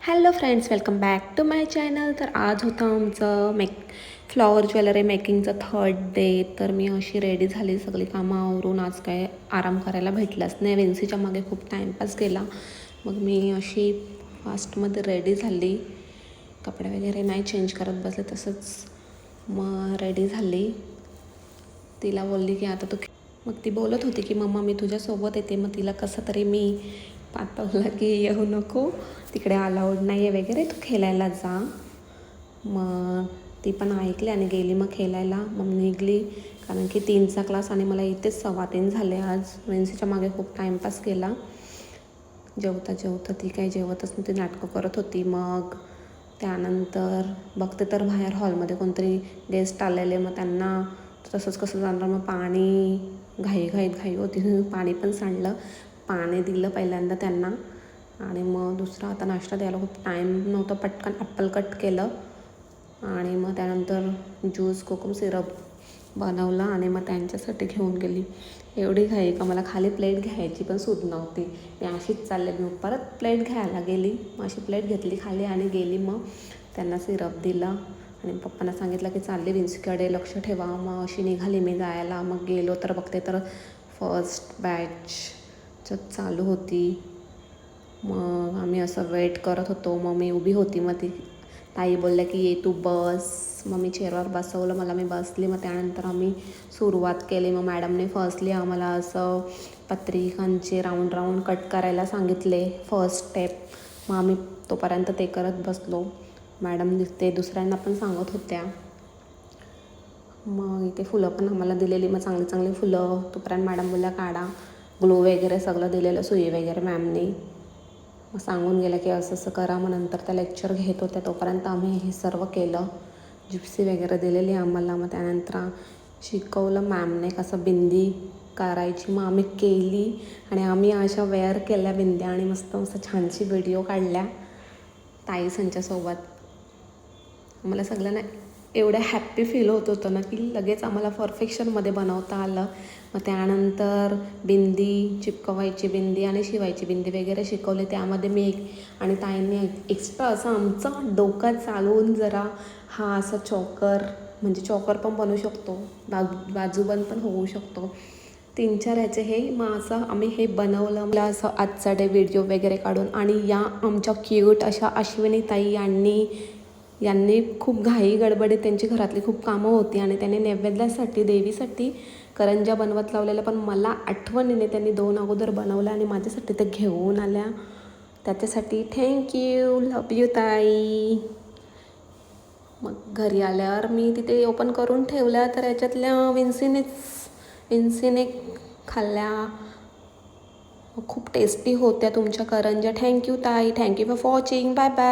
Hello friends, welcome back to my channel. तर आज होतं आमचं फ्लॉवर ज्वेलरी मेकिंगचं थर्ड डे. तर मी अशी रेडी झाली, सगळी कामं आवरून. आज काय आराम करायला भेटलाच नाही, विन्सीच्या मागे खूप टाईमपास केला. मग मी अशी फास्टमध्ये रेडी झाली, कपडे वगैरे नाही चेंज करत बसले, तसंच मग रेडी झाली. तिला बोलली की आता तू, मग ती बोलत होती की मम्मा मी तुझ्यासोबत येते. मग तिला कसं तरी मी पाठवलं की येऊ नको, तिकडे अलाउड नाही आहे वगैरे, तू खेळायला जा. मग ती पण ऐकली आणि गेली मग खेळायला. मग निघली, कारण की 3चा क्लास आणि मला इथेच 3:15 झाले. आज विन्सीच्या मागे खूप टाईमपास केला. जेवता जेवता ती काही जेवतच नव्हती, नाटकं करत होती. मग त्यानंतर बघते तर बाहेर हॉलमध्ये कोणतरी गेस्ट आलेले. मग त्यांना तसंच कसं जाणार, मग पाणी घाई होती, पाणी पण सांडलं. पाणी दिलं पहिल्यांदा त्यांना आणि मग दुसरा आता नाश्ता द्यायला खूप टाईम नव्हता, पटकन ॲपल कट केलं आणि मग त्यानंतर ज्यूस कोकम सिरप बनवलं आणि मग त्यांच्यासाठी घेऊन गेली. एवढी घाई का मला खाली प्लेट घ्यायची पण सूद नव्हती. मी अशीच चालले, मी परत प्लेट घ्यायला गेली. मग अशी प्लेट घेतली खाली आणि गेली. मग त्यांना सिरप दिला आणि पप्पांना सांगितलं की चालले विन्सीकडे, लक्ष ठेवा. मग अशी निघाली मी जायला. मग गेलो तर बघते तर फर्स्ट बॅच चालू होती. मग आम्ही असं वेट करत होतो. मग मी उभी होती, मग ती ताई बोलल्या की ये तू बस. मग मी चेअरवर बसवलं, मला मी बसली. मग त्यानंतर आम्ही सुरुवात केली. मग मॅडमने फर्स्टली आम्हाला असं पत्रिकांचे राऊंड कट करायला सांगितले, फर्स्ट स्टेप. मग आम्ही तोपर्यंत ते करत बसलो. मॅडम ते दुसऱ्यांना पण सांगत होत्या. मग इथे फुलं पण आम्हाला दिलेली, मग चांगली फुलं. तोपर्यंत मॅडम बोलल्या काढा, ग्लू वगैरे सगळं दिलेलं, सुई वगैरे मॅमने. मग सांगून गेलं की असं करा. मग नंतर त्या लेक्चर घेत होत्या, तोपर्यंत आम्ही हे सर्व केलं. जिप्सी वगैरे दिलेली आम्हाला. मग त्यानंतर शिकवलं मॅमने कसं बिंदी करायची. मग आम्ही केली आणि आम्ही अशा वेअर केल्या बिंद्या आणि मस्त छानशी व्हिडिओ काढल्या ताई संच्यासोबत. आम्हाला सगळ्यांना एवढं हॅप्पी फील होत होतं ना की लगेच आम्हाला परफेक्शनमध्ये बनवता आलं. मग त्यानंतर बिंदी चिपकवायची बिंदी आणि शिवायची बिंदी वगैरे शिकवले. त्यामध्ये मी आणि ताईंनी एक्स्ट्रा असं आमचं डोकं चालवून जरा हा असा चॉकर, म्हणजे चॉकर पण बनवू शकतो, बाजूबंद पण होऊ शकतो, 3-4 ह्याचे हे. मग असं आम्ही हे बनवलं. मला असं आजचा डे व्हिडिओ वगैरे काढून. आणि या आमच्या क्यूट अशा अश्विनी ताई यांनी खूप घाई गडबडीत, त्यांची घरातली खूप कामं होती आणि त्यांनी नैवेद्यासाठी देवीसाठी करंज्या बनवत लावलेल्या. पण मला आठवणीने त्यांनी 2 अगोदर बनवल्या आणि माझ्यासाठी ते घेऊन आल्या. त्याच्यासाठी थँक्यू, लव यू ताई. मग घरी आल्यावर मी तिथे ओपन करून ठेवल्या, तर याच्यातल्या विन्सीने खाल्ल्या. खूप टेस्टी होत्या तुमच्या करंज्या. थँक्यू ताई, thank you for watching, bye bye.